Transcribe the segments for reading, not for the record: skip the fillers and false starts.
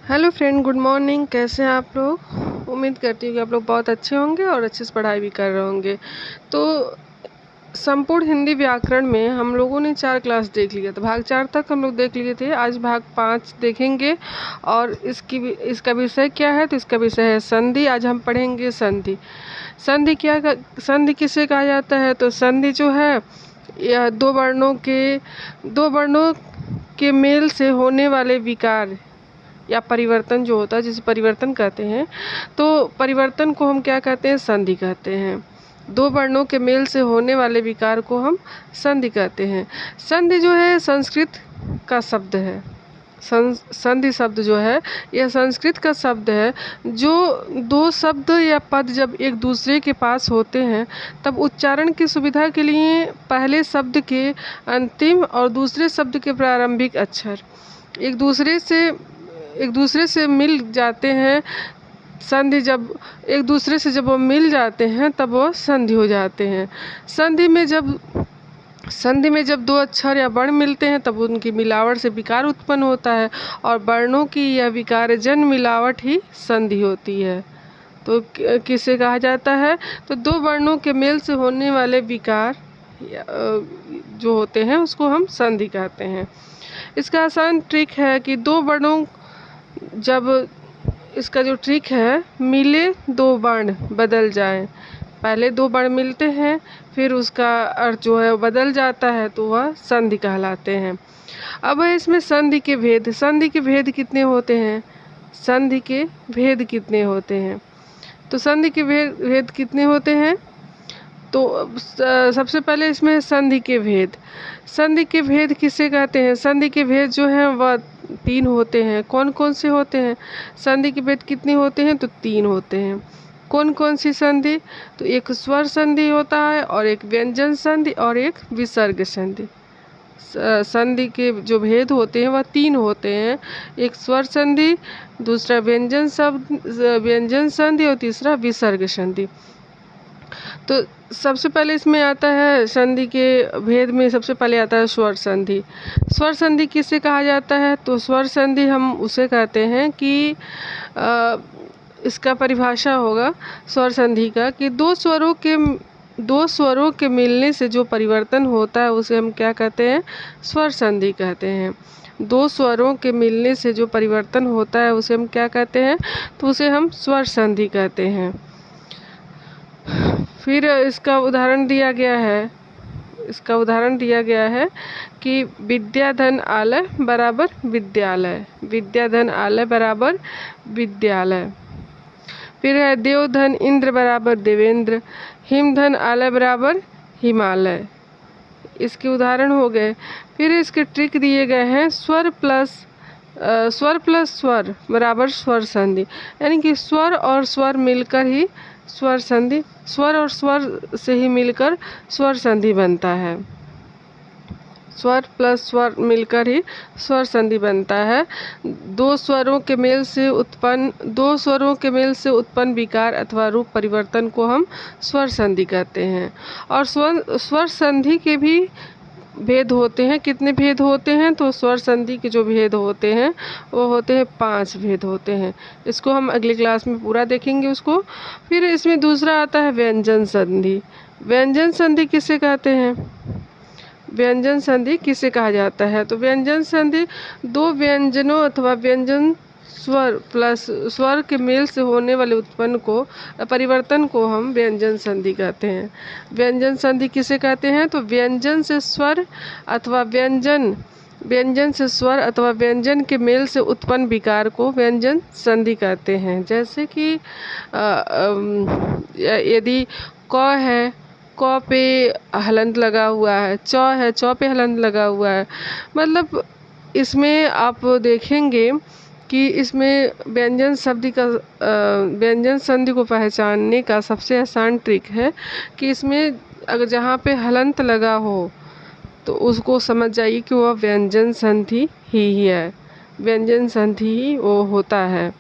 Hello friend, good morning. कैसे हैं आप लोग? उम्मीद करती हूँ कि आप लोग बहुत अच्छे होंगे और अच्छे से पढ़ाई भी कर रहे होंगे। तो संपूर्ण हिंदी व्याकरण में हम लोगों ने 4 क्लास देख लिया था। भाग 4 तक हम लोग देख लिए थे। आज भाग 5 देखेंगे और इसका विषय क्या है? तो इसका विषय है संधि। आज हम पढ़ेंगे संधि। संधि किसे कहा जाता है? तो संधि जो है यह दो वर्णों के मेल से होने वाले विकार या परिवर्तन जो होता है, जिसे परिवर्तन कहते हैं, तो परिवर्तन को हम क्या कहते हैं? संधि कहते हैं। दो वर्णों के मेल से होने वाले विकार को हम संधि कहते हैं। संधि जो है संस्कृत का शब्द है। संधि शब्द जो है यह संस्कृत का शब्द है। जो दो शब्द या पद जब एक दूसरे के पास होते हैं तब उच्चारण की सुविधा के लिए पहले शब्द के अंतिम और दूसरे शब्द के प्रारंभिक अक्षर एक दूसरे से मिल जाते हैं। एक दूसरे से जब वो मिल जाते हैं तब वो संधि हो जाते हैं। संधि में जब दो अक्षर या वर्ण मिलते हैं तब उनकी मिलावट से विकार उत्पन्न होता है और वर्णों की यह विकारजन मिलावट ही संधि होती है। तो किसे कहा जाता है? तो दो वर्णों के मेल से होने वाले विकार जो होते हैं उसको हम संधि कहते हैं। इसका आसान ट्रिक है कि इसका जो ट्रिक है, मिले दो वर्ण बदल जाएं। पहले दो वर्ण मिलते हैं फिर उसका अर्थ जो है वो बदल जाता है, तो वह संधि कहलाते हैं। अब है इसमें संधि के भेद कितने होते हैं? तो संधि के भेद कितने होते हैं? तो सबसे पहले इसमें संधि के भेद किसे कहते हैं? संधि के भेद जो हैं वह 3 होते हैं। कौन कौन से होते हैं? संधि के भेद कितने होते हैं? तो 3 होते हैं। कौन कौन सी संधि? तो एक स्वर संधि होता है और एक व्यंजन संधि और एक विसर्ग संधि। संधि के जो भेद होते हैं वह 3 होते हैं। एक स्वर संधि, दूसरा व्यंजन संधि और तीसरा विसर्ग संधि। तो सबसे पहले इसमें आता है, संधि के भेद में सबसे पहले आता है स्वर संधि। स्वर संधि किसे कहा जाता है? तो स्वर संधि हम उसे कहते हैं कि इसका परिभाषा होगा स्वर संधि का कि दो स्वरों के मिलने से जो परिवर्तन होता है उसे हम क्या कहते हैं? स्वर संधि कहते हैं। दो स्वरों के मिलने से जो परिवर्तन होता है उसे हम क्या कहते हैं? तो उसे हम स्वर संधि कहते हैं। फिर इसका उदाहरण दिया गया है कि विद्याधन आलय बराबर विद्यालय। फिर है देवधन इंद्र बराबर देवेंद्र, हिमधन आलय बराबर हिमालय। इसके उदाहरण हो गए। फिर इसके ट्रिक दिए गए हैं। स्वर प्लस स्वर बराबर स्वर संधि, यानी कि स्वर और स्वर मिलकर ही स्वर और स्वर से ही मिलकर स्वर संधि बनता है। स्वर प्लस स्वर मिलकर ही स्वर संधि बनता है। दो स्वरों के मेल से उत्पन्न विकार अथवा रूप परिवर्तन को हम स्वर संधि कहते हैं। और स्वर संधि के भी भेद होते हैं। कितने भेद होते हैं? तो स्वर संधि के जो भेद होते हैं वो होते हैं 5 भेद होते हैं। इसको हम अगली क्लास में पूरा देखेंगे उसको। फिर इसमें दूसरा आता है व्यंजन संधि। व्यंजन संधि किसे कहते हैं? व्यंजन संधि किसे कहा जाता है? तो व्यंजन संधि दो व्यंजनों अथवा व्यंजन स्वर प्लस स्वर के मेल से होने वाले परिवर्तन को हम व्यंजन संधि कहते हैं। व्यंजन संधि किसे कहते हैं? तो व्यंजन से स्वर अथवा व्यंजन के मेल से उत्पन्न विकार को व्यंजन संधि कहते हैं। जैसे कि यदि क है, क पे हलंत लगा हुआ है, च है, च पे हलंत लगा हुआ है। मतलब इसमें आप देखेंगे कि इसमें व्यंजन संधि को पहचानने का सबसे आसान ट्रिक है कि इसमें अगर जहाँ पे हलंत लगा हो तो उसको समझ जाइए कि वह व्यंजन संधि ही है, व्यंजन संधि ही वो होता है।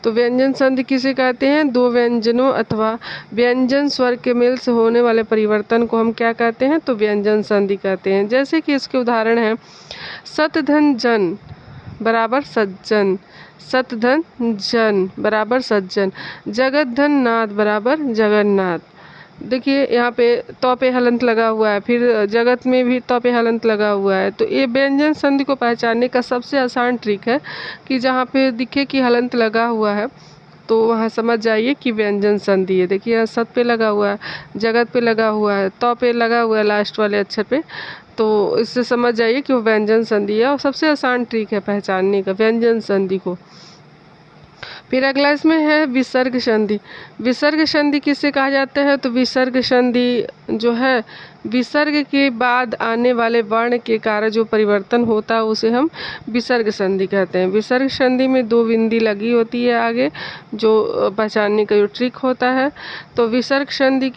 तो व्यंजन संधि किसे कहते हैं? दो व्यंजनों अथवा व्यंजन स्वर के मेल से होने वाले परिवर्तन को हम क्या कहते हैं? तो व्यंजन संधि कहते हैं। जैसे कि इसके उदाहरण हैं, सत धन जन बराबर सज्जन, सत धन जन बराबर सज्जन, जगत धन नाथ बराबर जगन्नाथ। देखिए यहाँ पे तौ पे हलंत लगा हुआ है, फिर जगत में भी तौ पे हलंत लगा हुआ है। तो ये व्यंजन संधि को पहचानने का सबसे आसान ट्रिक है कि जहाँ पे दिखे कि हलंत लगा हुआ है तो वहाँ समझ जाइए कि व्यंजन संधि है। देखिए यहाँ सत पे लगा हुआ है, जगत पे लगा हुआ है, तौ पे लगा हुआ है लास्ट वाले अक्षर पे, तो इससे समझ जाइए कि वो व्यंजन संधि है। और सबसे आसान ट्रिक है पहचानने का व्यंजन संधि को। फिर अगला इसमें है विसर्ग संधि। विसर्ग संधि किससे कहा जाता है? तो विसर्ग संधि जो है विसर्ग के बाद आने वाले वर्ण के कारण जो परिवर्तन होता है उसे हम विसर्ग संधि कहते हैं। विसर्ग संधि में दो बिंदी लगी होती है आगे, जो पहचानने का जो ट्रिक होता है। तो विसर्ग संधि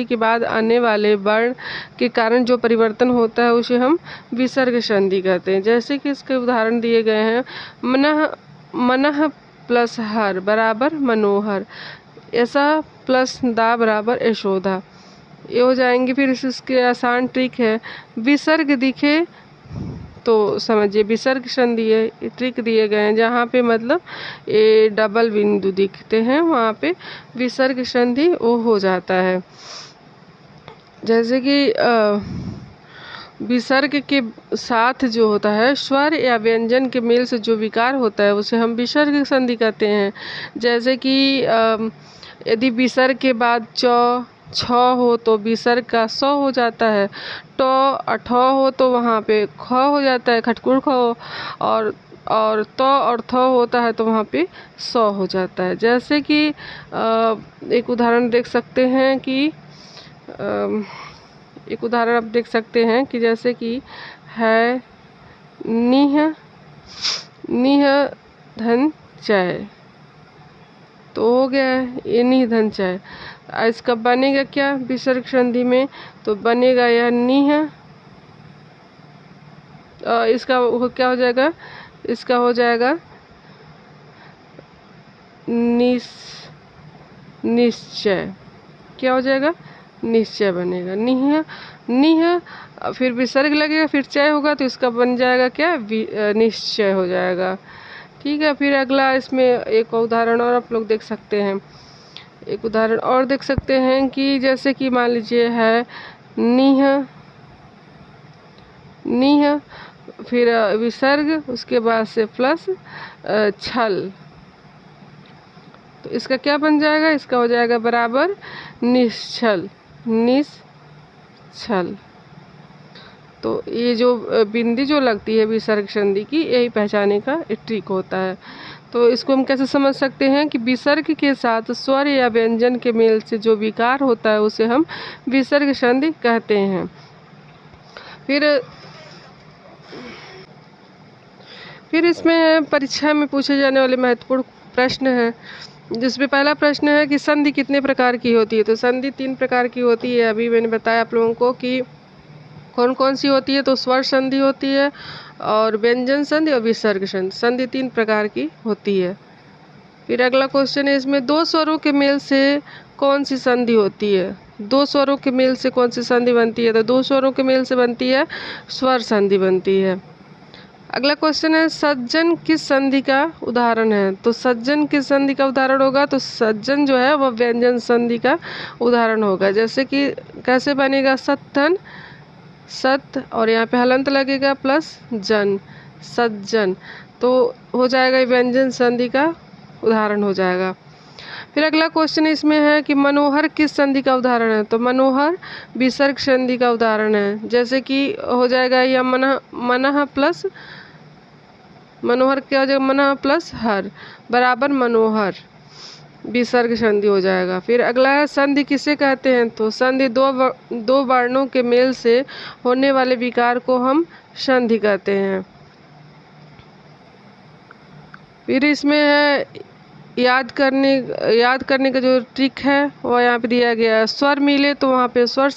के बाद आने वाले वर्ण के कारण जो परिवर्तन होता है उसे हम विसर्ग संधि कहते हैं। जैसे कि इसके उदाहरण दिए गए हैं, मनः प्लस हर बराबर मनोहर, ऐसा प्लस दा बराबर यशोदा, ये हो जाएंगे। फिर इसके आसान ट्रिक है, विसर्ग दिखे तो समझिए विसर्ग संधि है। ट्रिक दिए गए हैं जहाँ पे मतलब ये डबल बिंदु दिखते हैं वहाँ पे विसर्ग संधि वो हो जाता है। जैसे कि विसर्ग के साथ जो होता है स्वर या व्यंजन के मेल से जो विकार होता है उसे हम विसर्ग संधि कहते हैं। जैसे कि यदि विसर्ग के बाद छ हो तो विसर्ग का स हो जाता है, ठ हो तो वहाँ पे ख हो जाता है, खटकुर ख, और त और थ होता है तो वहाँ पे स हो जाता है। जैसे कि एक उदाहरण देख सकते हैं कि एक उदाहरण आप देख सकते हैं कि जैसे कि है निह धन चय, तो हो गया है ये निह धन चय। इसका बनेगा क्या विसर्ग संधि में? तो बनेगा यह निह, इसका क्या हो जाएगा? इसका हो जाएगा निश्चय। क्या हो जाएगा? निश्चय बनेगा। निह फिर विसर्ग लगेगा, फिर चय होगा तो इसका बन जाएगा क्या? निश्चय हो जाएगा। ठीक है। फिर अगला इसमें एक उदाहरण और आप लोग देख सकते हैं। एक उदाहरण और देख सकते हैं कि जैसे कि मान लीजिए है निह फिर विसर्ग उसके बाद से प्लस छल, तो इसका क्या बन जाएगा? इसका हो जाएगा बराबर निश्चल। तो ये जो बिंदी जो लगती है विसर्ग संधि की, यही पहचाने का एक ट्रिक होता है। तो इसको हम कैसे समझ सकते हैं कि विसर्ग के साथ स्वर या व्यंजन के मेल से जो विकार होता है उसे हम विसर्ग संधि कहते हैं। फिर इसमें परीक्षा में पूछे जाने वाले महत्वपूर्ण प्रश्न हैं, जिसमें पहला प्रश्न है कि संधि कितने प्रकार की होती है? तो संधि 3 प्रकार की होती है। अभी मैंने बताया आप लोगों को कि कौन कौन सी होती है। तो स्वर संधि होती है और व्यंजन संधि और विसर्ग संधि, संधि 3 प्रकार की होती है। फिर अगला क्वेश्चन है, इसमें दो स्वरों के मेल से कौन सी संधि होती है? दो स्वरों के मेल से कौन सी संधि बनती है? तो दो स्वरों के मेल से बनती है स्वर संधि बनती है। अगला क्वेश्चन है, सज्जन किस संधि का उदाहरण है? तो सज्जन किस संधि का उदाहरण होगा? तो सज्जन जो है वह व्यंजन संधि का उदाहरण होगा। जैसे कि कैसे बनेगा? सत्तन, सत और यहाँ पे हलंत लगेगा प्लस जन, सज्जन, तो हो जाएगा व्यंजन संधि का उदाहरण हो जाएगा। फिर अगला क्वेश्चन इसमें है कि मनोहर किस संधि का उदाहरण है? तो मनोहर विसर्ग संधि का उदाहरण है। जैसे कि हो जाएगा यह मनः प्लस मनोहर, क्या हो जाएगा? मनः प्लस हर बराबर मनोहर, विसर्ग संधि हो जाएगा। फिर अगला है, संधि किसे कहते हैं? तो संधि दो वर्णों के मेल से होने वाले विकार को हम संधि कहते हैं। फिर इसमें है याद करने का जो ट्रिक है वो यहाँ पे दिया गया है। स्वर मिले तो वहाँ पे स्वर